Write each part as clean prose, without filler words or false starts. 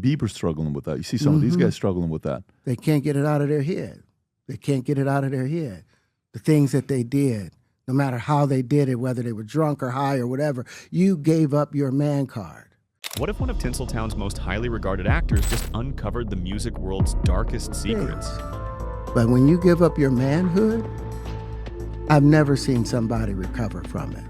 Bieber struggling with that. You see some of these guys struggling with that. They can't get it out of their head. They can't get it out of their head. The things that they did, no matter how they did it, whether they were drunk or high or whatever, you gave up your man card. What if one of Tinseltown's most highly regarded actors just uncovered the music world's darkest secrets? But when you give up your manhood, I've never seen somebody recover from it.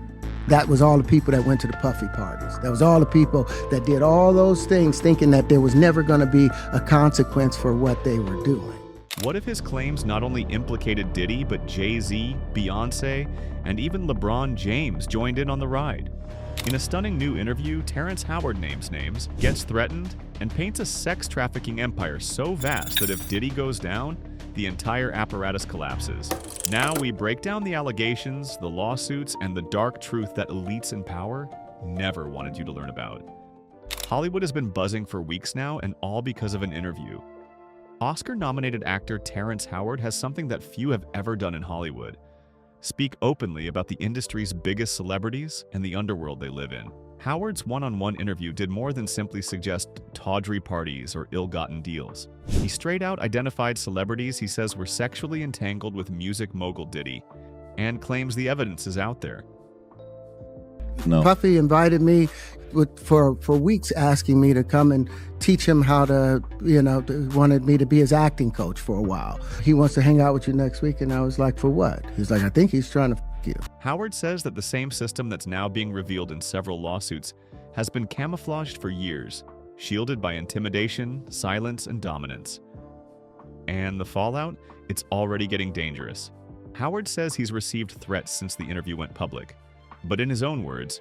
That was all the people that went to the puffy parties. That was all the people that did all those things thinking that there was never going to be a consequence for what they were doing. What if his claims not only implicated Diddy, but JayZ, Beyoncé, and even LeBron James joined in on the ride? In a stunning new interview, Terrence Howard names names, gets threatened, and paints a sex trafficking empire so vast that if Diddy goes down, the entire apparatus collapses. Now we break down the allegations, the lawsuits, and the dark truth that elites in power never wanted you to learn about. Hollywood has been buzzing for weeks now, and all because of an interview. Oscar-nominated actor Terrence Howard has something that few have ever done in Hollywood: speak openly about the industry's biggest celebrities and the underworld they live in. Howard's one-on-one interview did more than simply suggest tawdry parties or ill-gotten deals. He straight-out identified celebrities he says were sexually entangled with music mogul Diddy, and claims the evidence is out there. No. Puffy invited me for weeks, asking me to come and teach him how to, wanted me to be his acting coach for a while. He wants to hang out with you next week, and I was like, for what? He's like, I think he's trying to f*** you. Howard says that the same system that's now being revealed in several lawsuits has been camouflaged for years, shielded by intimidation, silence, and dominance. And the fallout? It's already getting dangerous. Howard says he's received threats since the interview went public. But in his own words,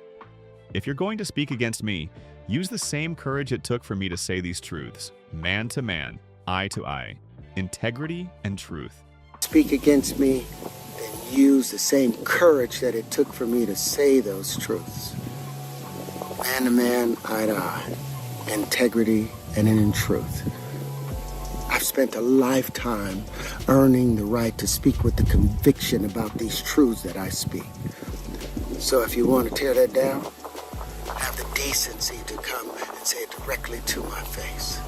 if you're going to speak against me, use the same courage it took for me to say these truths, man to man, eye to eye, integrity and truth. Speak against me, then use the same courage that it took for me to say those truths. Man to man, eye to eye, integrity and in truth. I've spent a lifetime earning the right to speak with the conviction about these truths that I speak. So if you want to tear that down, have the decency to come and say it directly to my face,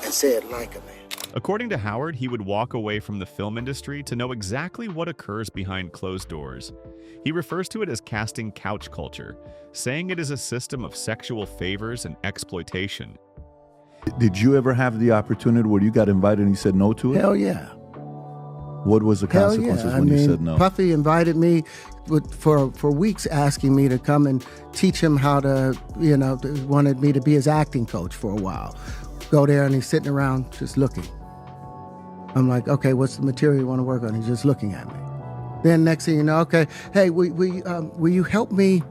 and say it like a man. According to Howard, he would walk away from the film industry to know exactly what occurs behind closed doors. He refers to it as casting couch culture, saying it is a system of sexual favors and exploitation. Did you ever have the opportunity where you got invited and you said no to it? Hell yeah. What was the consequences when you said no? Puffy invited me for weeks, asking me to come and teach him how to, wanted me to be his acting coach for a while. Go there and he's sitting around just looking. I'm like, okay, what's the material you want to work on? He's just looking at me. Then next thing you know, okay, hey, will you help me?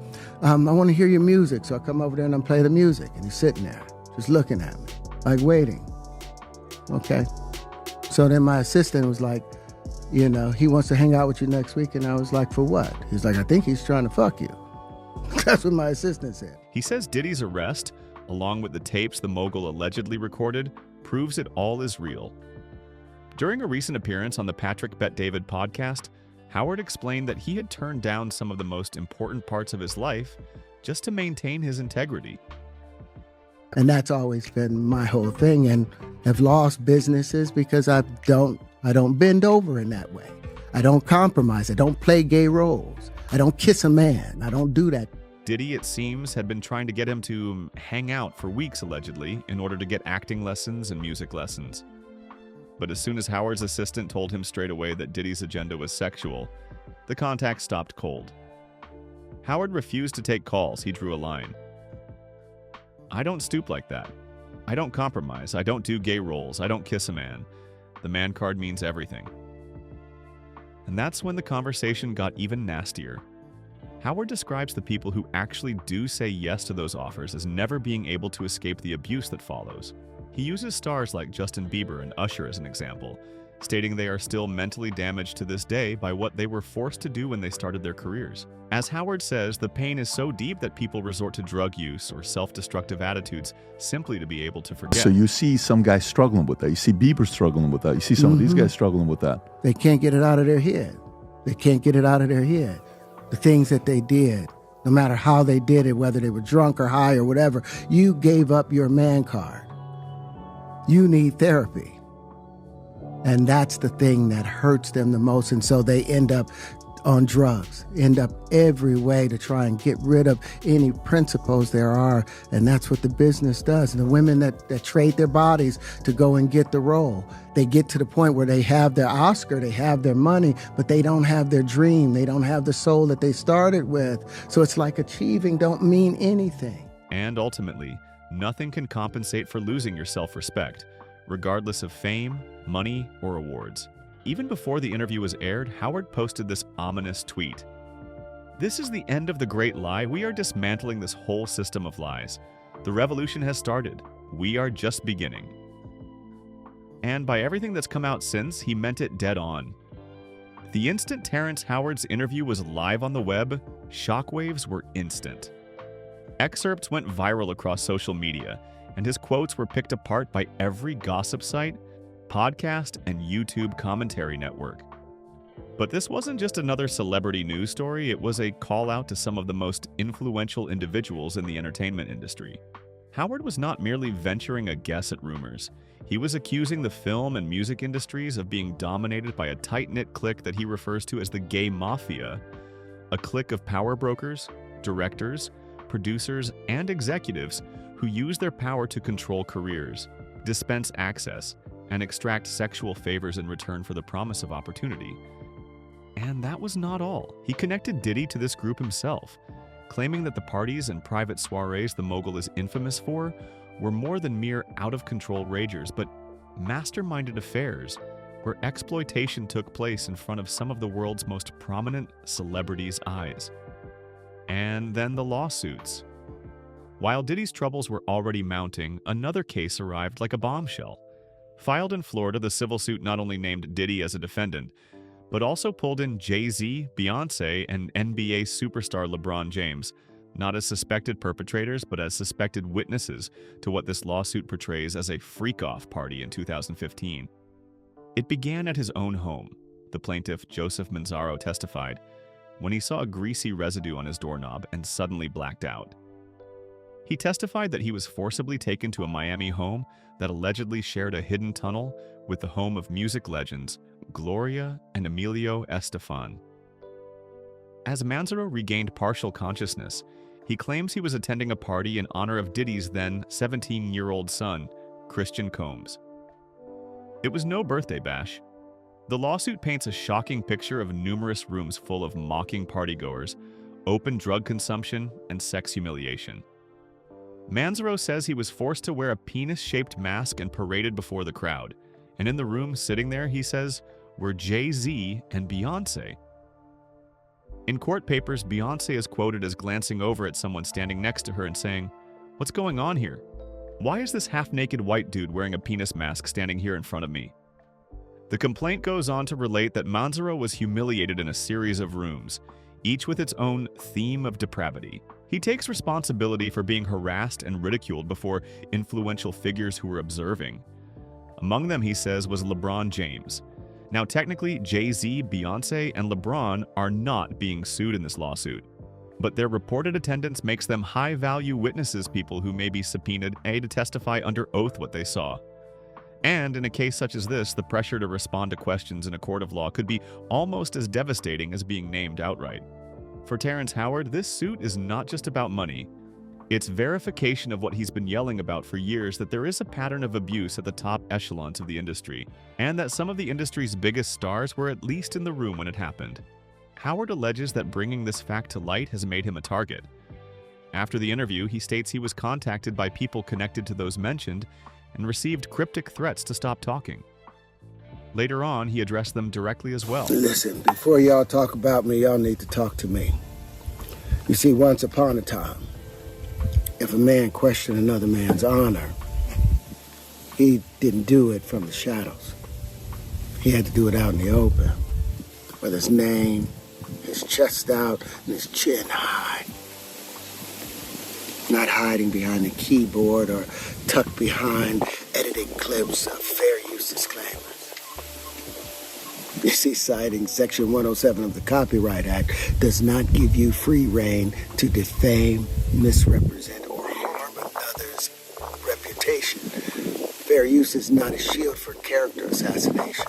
I want to hear your music. So I come over there and I play the music. And he's sitting there just looking at me, like waiting. Okay. So then my assistant was like, he wants to hang out with you next week. And I was like, for what? He's like, I think he's trying to fuck you. That's what my assistant said. He says Diddy's arrest, along with the tapes the mogul allegedly recorded, proves it all is real. During a recent appearance on the Patrick Bet-David podcast, Howard explained that he had turned down some of the most important parts of his life just to maintain his integrity. And that's always been my whole thing, and have lost businesses because I don't bend over in that way. I don't compromise. I don't play gay roles. I don't kiss a man. I don't do that. Diddy, it seems, had been trying to get him to hang out for weeks, allegedly, in order to get acting lessons and music lessons. But as soon as Howard's assistant told him straight away that Diddy's agenda was sexual, the contact stopped cold. Howard refused to take calls. He drew a line. I don't stoop like that. I don't compromise. I don't do gay roles. I don't kiss a man. The man card means everything. And that's when the conversation got even nastier. Howard describes the people who actually do say yes to those offers as never being able to escape the abuse that follows. He uses stars like Justin Bieber and Usher as an example, stating they are still mentally damaged to this day by what they were forced to do when they started their careers. As Howard says, the pain is so deep that people resort to drug use or self-destructive attitudes simply to be able to forget. So you see some guys struggling with that. You see Bieber struggling with that. You see some of these guys struggling with that. They can't get it out of their head. They can't get it out of their head. The things that they did, no matter how they did it, whether they were drunk or high or whatever, you gave up your man card. You need therapy. And that's the thing that hurts them the most. And so they end up on drugs, end up every way to try and get rid of any principles there are. And that's what the business does. And the women that trade their bodies to go and get the role, they get to the point where they have their Oscar, they have their money, but they don't have their dream. They don't have the soul that they started with. So it's like achieving don't mean anything. And ultimately, nothing can compensate for losing your self-respect, regardless of fame, money, or awards. Even before the interview was aired, Howard posted this ominous tweet. "This is the end of the great lie. We are dismantling this whole system of lies. The revolution has started. We are just beginning." And by everything that's come out since, he meant it dead on. The instant Terrence Howard's interview was live on the web, shockwaves were instant. Excerpts went viral across social media, and his quotes were picked apart by every gossip site, podcast, and YouTube commentary network. But this wasn't just another celebrity news story, it was a call out to some of the most influential individuals in the entertainment industry. Howard was not merely venturing a guess at rumors. He was accusing the film and music industries of being dominated by a tight-knit clique that he refers to as the gay mafia, a clique of power brokers, directors, producers, and executives who use their power to control careers, dispense access, and extract sexual favors in return for the promise of opportunity. And that was not all. He connected Diddy to this group himself, claiming that the parties and private soirees the mogul is infamous for were more than mere out-of-control ragers, but masterminded affairs where exploitation took place in front of some of the world's most prominent celebrities' eyes. And then the lawsuits. While Diddy's troubles were already mounting, another case arrived like a bombshell. Filed in Florida, the civil suit not only named Diddy as a defendant, but also pulled in JayZ, Beyoncé, and NBA superstar LeBron James, not as suspected perpetrators, but as suspected witnesses to what this lawsuit portrays as a freak-off party in 2015. It began at his own home, the plaintiff Joseph Manzaro testified, when he saw a greasy residue on his doorknob and suddenly blacked out. He testified that he was forcibly taken to a Miami home that allegedly shared a hidden tunnel with the home of music legends Gloria and Emilio Estefan. As Manzaro regained partial consciousness, he claims he was attending a party in honor of Diddy's then 17-year-old son, Christian Combs. It was no birthday bash. The lawsuit paints a shocking picture of numerous rooms full of mocking partygoers, open drug consumption, and sex humiliation. Manzaro says he was forced to wear a penis-shaped mask and paraded before the crowd, and in the room sitting there, he says, were JayZ and Beyoncé. In court papers, Beyoncé is quoted as glancing over at someone standing next to her and saying, "What's going on here? Why is this half-naked white dude wearing a penis mask standing here in front of me?" The complaint goes on to relate that Manzaro was humiliated in a series of rooms, each with its own theme of depravity. He takes responsibility for being harassed and ridiculed before influential figures who were observing. Among them, he says, was LeBron James. Now, technically, JayZ, Beyoncé, and LeBron are not being sued in this lawsuit, but their reported attendance makes them high-value witnesses, people who may be subpoenaed to testify under oath what they saw. And in a case such as this, the pressure to respond to questions in a court of law could be almost as devastating as being named outright. For Terrence Howard, this suit is not just about money. It's verification of what he's been yelling about for years, that there is a pattern of abuse at the top echelons of the industry, and that some of the industry's biggest stars were at least in the room when it happened. Howard alleges that bringing this fact to light has made him a target. After the interview, he states he was contacted by people connected to those mentioned and received cryptic threats to stop talking. Later on, he addressed them directly as well. Listen, before y'all talk about me, y'all need to talk to me. You see, once upon a time, if a man questioned another man's honor, he didn't do it from the shadows. He had to do it out in the open, with his name, his chest out, and his chin high. Not hiding behind a keyboard or tucked behind editing clips of fair use disclaimers. You see, citing Section 107 of the Copyright Act does not give you free rein to defame, misrepresent, or harm another's reputation. Fair use is not a shield for character assassination.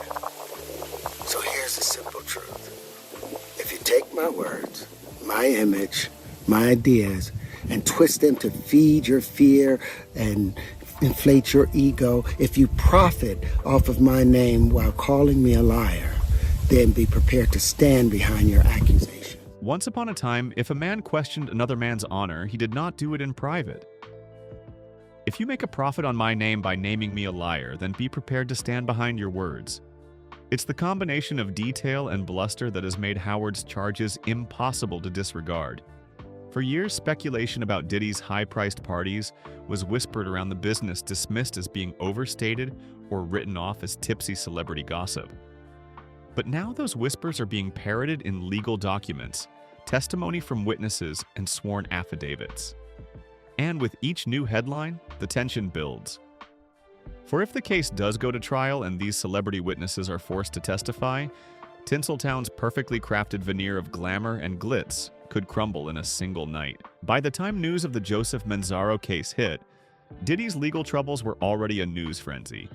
So here's the simple truth. If you take my words, my image, my ideas, and twist them to feed your fear and inflate your ego, if you profit off of my name while calling me a liar, then be prepared to stand behind your accusation. Once upon a time, if a man questioned another man's honor, he did not do it in private. If you make a profit on my name by naming me a liar, then be prepared to stand behind your words. It's the combination of detail and bluster that has made Howard's charges impossible to disregard. For years, speculation about Diddy's high-priced parties was whispered around the business, dismissed as being overstated or written off as tipsy celebrity gossip. But now those whispers are being parroted in legal documents, testimony from witnesses, and sworn affidavits. And with each new headline, the tension builds. For if the case does go to trial and these celebrity witnesses are forced to testify, Tinseltown's perfectly crafted veneer of glamour and glitz could crumble in a single night. By the time news of the Joseph Manzaro case hit, Diddy's legal troubles were already a news frenzy.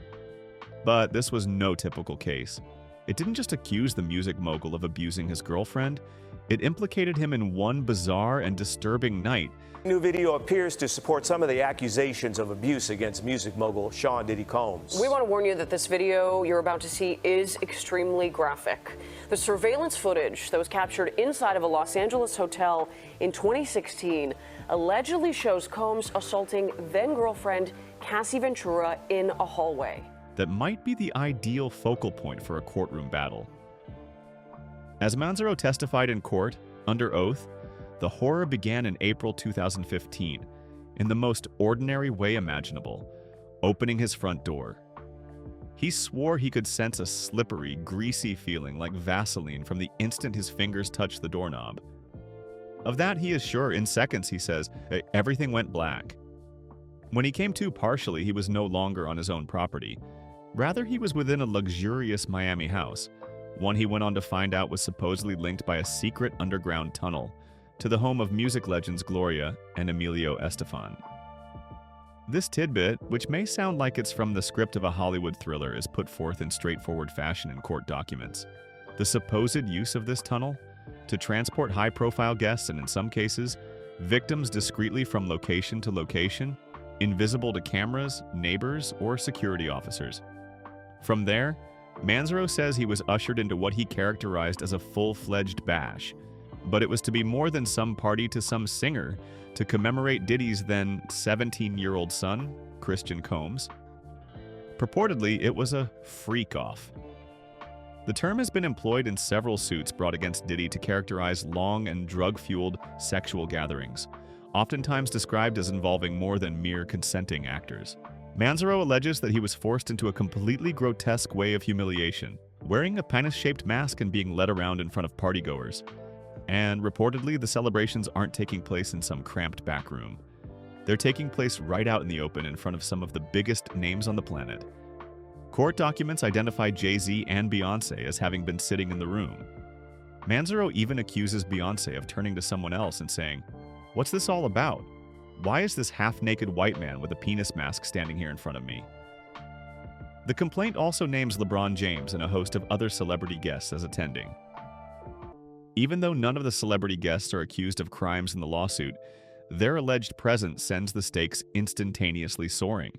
But this was no typical case. It didn't just accuse the music mogul of abusing his girlfriend, it implicated him in one bizarre and disturbing night. New video appears to support some of the accusations of abuse against music mogul Sean Diddy Combs. We want to warn you that this video you're about to see is extremely graphic. The surveillance footage that was captured inside of a Los Angeles hotel in 2016 allegedly shows Combs assaulting then-girlfriend Cassie Ventura in a hallway. That might be the ideal focal point for a courtroom battle. As Manzaro testified in court, under oath, the horror began in April 2015, in the most ordinary way imaginable, opening his front door. He swore he could sense a slippery, greasy feeling like Vaseline from the instant his fingers touched the doorknob. Of that he is sure. In seconds, he says, everything went black. When he came to partially, he was no longer on his own property. Rather, he was within a luxurious Miami house, one he went on to find out was supposedly linked by a secret underground tunnel to the home of music legends Gloria and Emilio Estefan. This tidbit, which may sound like it's from the script of a Hollywood thriller, is put forth in straightforward fashion in court documents. The supposed use of this tunnel to transport high-profile guests and, in some cases, victims discreetly from location to location, invisible to cameras, neighbors, or security officers. From there, Manzaro says he was ushered into what he characterized as a full-fledged bash, but it was to be more than some party to some singer to commemorate Diddy's then 17-year-old son, Christian Combs. Purportedly, it was a freak-off. The term has been employed in several suits brought against Diddy to characterize long and drug-fueled sexual gatherings, oftentimes described as involving more than mere consenting actors. Manzaro alleges that he was forced into a completely grotesque way of humiliation, wearing a penis-shaped mask and being led around in front of partygoers. And reportedly, the celebrations aren't taking place in some cramped back room. They're taking place right out in the open in front of some of the biggest names on the planet. Court documents identify JayZ and Beyoncé as having been sitting in the room. Manzaro even accuses Beyoncé of turning to someone else and saying, "What's this all about? Why is this half-naked white man with a penis mask standing here in front of me?" The complaint also names LeBron James and a host of other celebrity guests as attending. Even though none of the celebrity guests are accused of crimes in the lawsuit, their alleged presence sends the stakes instantaneously soaring.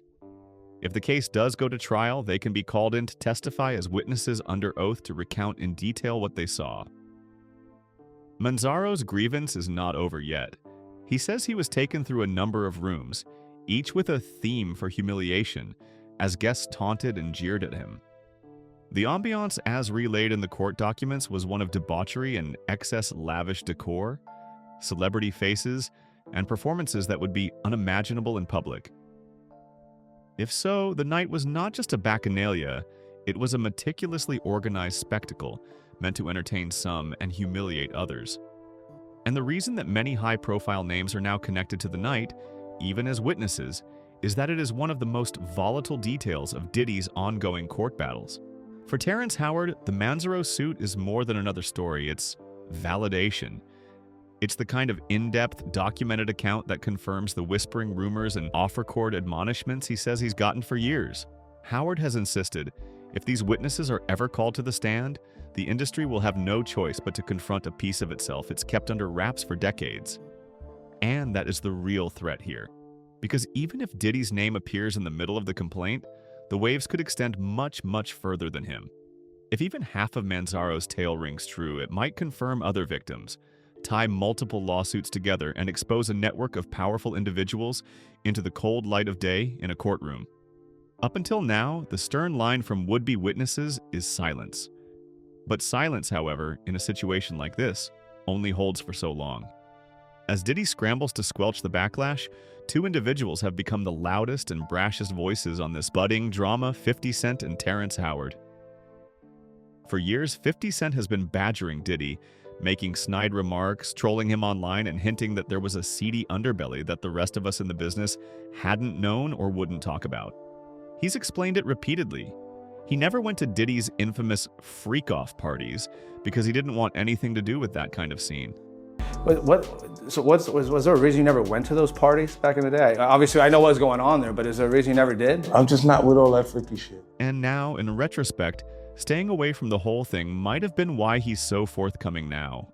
If the case does go to trial, they can be called in to testify as witnesses under oath to recount in detail what they saw. Manzaro's grievance is not over yet. He says he was taken through a number of rooms, each with a theme for humiliation, as guests taunted and jeered at him. The ambiance as relayed in the court documents was one of debauchery and excess lavish decor, celebrity faces, and performances that would be unimaginable in public. If so, the night was not just a bacchanalia, it was a meticulously organized spectacle meant to entertain some and humiliate others. And the reason that many high-profile names are now connected to the night, even as witnesses, is that it is one of the most volatile details of Diddy's ongoing court battles. For Terrence Howard, the Manzaro suit is more than another story, it's validation. It's the kind of in-depth, documented account that confirms the whispering rumors and off-record admonishments he says he's gotten for years. Howard has insisted if these witnesses are ever called to the stand, the industry will have no choice but to confront a piece of itself it's kept under wraps for decades. And that is the real threat here. Because even if Diddy's name appears in the middle of the complaint, the waves could extend much, much further than him. If even half of Manzaro's tale rings true, it might confirm other victims, tie multiple lawsuits together, and expose a network of powerful individuals into the cold light of day in a courtroom. Up until now, the stern line from would-be witnesses is silence. But silence, however, in a situation like this, only holds for so long. As Diddy scrambles to squelch the backlash, two individuals have become the loudest and brashest voices on this budding drama: 50 Cent and Terrence Howard. For years, 50 Cent has been badgering Diddy, making snide remarks, trolling him online, and hinting that there was a seedy underbelly that the rest of us in the business hadn't known or wouldn't talk about. He's explained it repeatedly. He never went to Diddy's infamous freak-off parties because he didn't want anything to do with that kind of scene. Was there a reason you never went to those parties back in the day? Obviously, I know what was going on there, but is there a reason you never did? I'm just not with all that freaky shit. And now, in retrospect, staying away from the whole thing might have been why he's so forthcoming now.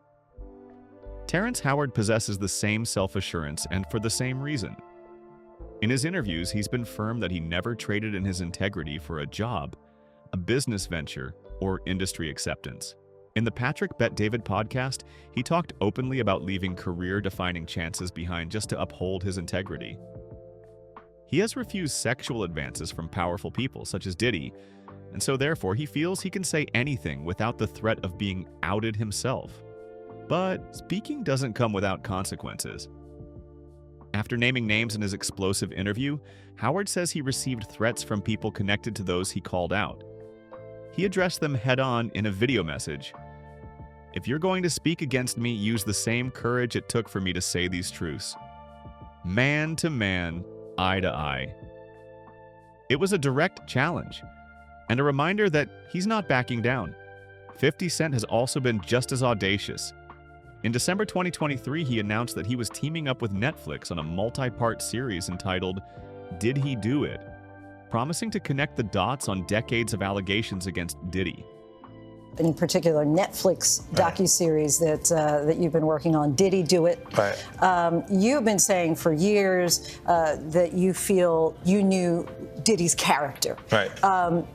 Terrence Howard possesses the same self-assurance, and for the same reason. In his interviews, he's been firm that he never traded in his integrity for a job, a business venture, or industry acceptance. In the Patrick Bet David podcast, he talked openly about leaving career-defining chances behind just to uphold his integrity. He has refused sexual advances from powerful people such as Diddy, and so therefore he feels he can say anything without the threat of being outed himself. But speaking doesn't come without consequences. After naming names in his explosive interview, Howard says he received threats from people connected to those he called out. He addressed them head-on in a video message. "If you're going to speak against me, use the same courage it took for me to say these truths. Man to man, eye to eye." It was a direct challenge, and a reminder that he's not backing down. 50 Cent has also been just as audacious. In December 2023, he announced that he was teaming up with Netflix on a multi-part series entitled Did He Do It?, promising to connect the dots on decades of allegations against Diddy. In particular, Netflix docuseries that you've been working on, Did He Do It? Right. You've been saying for years that you feel you knew Diddy's character. Right.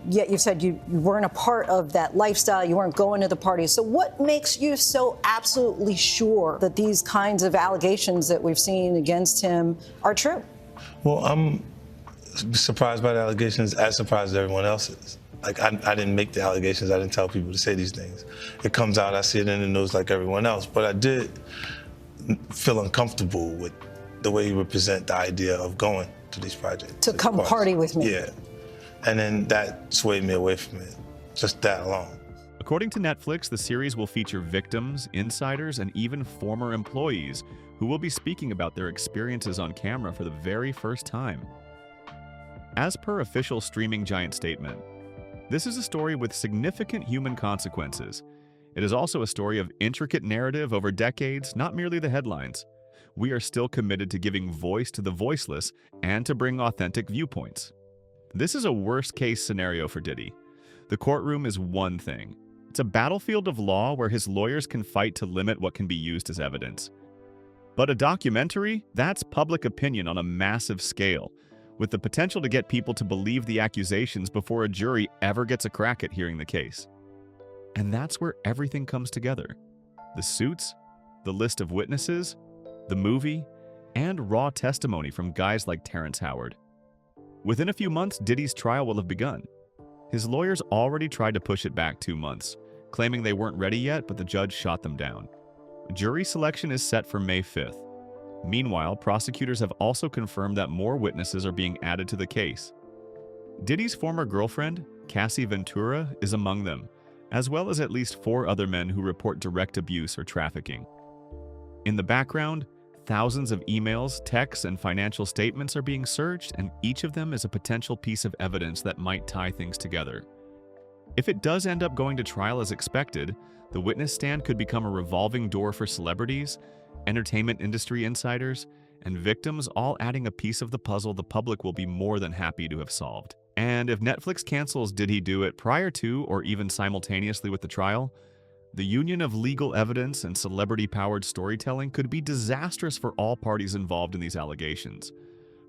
Yet you've said you weren't a part of that lifestyle, you weren't going to the parties. So what makes you so absolutely sure that these kinds of allegations that we've seen against him are true? Well, I'm surprised by the allegations, as surprised as everyone else is. Like, I didn't make the allegations, I didn't tell people to say these things. It comes out, I see it in the news like everyone else, but I did feel uncomfortable with the way he would present the idea of going to these projects. To come party with me. Yeah, and then that swayed me away from it, just that alone. According to Netflix, the series will feature victims, insiders, and even former employees who will be speaking about their experiences on camera for the very first time. As per official streaming giant statement, this is a story with significant human consequences. It is also a story of intricate narrative over decades, not merely the headlines. We are still committed to giving voice to the voiceless and to bring authentic viewpoints. This is a worst-case scenario for Diddy. The courtroom is one thing. It's a battlefield of law where his lawyers can fight to limit what can be used as evidence. But a documentary, that's public opinion on a massive scale, with the potential to get people to believe the accusations before a jury ever gets a crack at hearing the case. And that's where everything comes together. The suits, the list of witnesses, the movie, and raw testimony from guys like Terrence Howard. Within a few months, Diddy's trial will have begun. His lawyers already tried to push it back 2 months, claiming they weren't ready yet, but the judge shot them down. Jury selection is set for May 5th. Meanwhile, prosecutors have also confirmed that more witnesses are being added to the case. Diddy's former girlfriend, Cassie Ventura, is among them, as well as at least 4 other men who report direct abuse or trafficking. In the background, thousands of emails, texts, and financial statements are being searched, and each of them is a potential piece of evidence that might tie things together. If it does end up going to trial as expected, the witness stand could become a revolving door for celebrities, entertainment industry insiders, and victims, all adding a piece of the puzzle the public will be more than happy to have solved. And if Netflix cancels Did He Do It prior to or even simultaneously with the trial, the union of legal evidence and celebrity-powered storytelling could be disastrous for all parties involved in these allegations.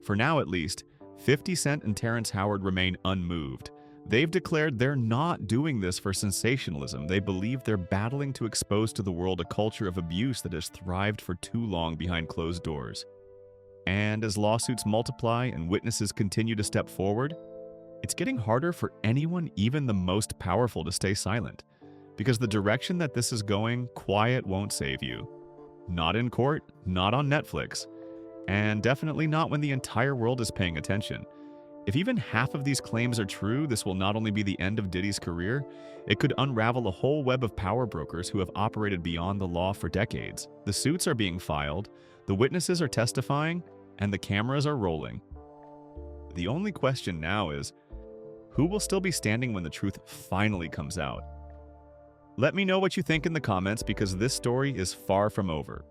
For now, at least, 50 Cent and Terrence Howard remain unmoved. They've declared they're not doing this for sensationalism. They believe they're battling to expose to the world a culture of abuse that has thrived for too long behind closed doors. And as lawsuits multiply and witnesses continue to step forward, it's getting harder for anyone, even the most powerful, to stay silent. Because the direction that this is going, quiet won't save you. Not in court, not on Netflix, and definitely not when the entire world is paying attention. If even half of these claims are true, this will not only be the end of Diddy's career, it could unravel a whole web of power brokers who have operated beyond the law for decades. The suits are being filed, the witnesses are testifying, and the cameras are rolling. The only question now is, who will still be standing when the truth finally comes out? Let me know what you think in the comments, because this story is far from over.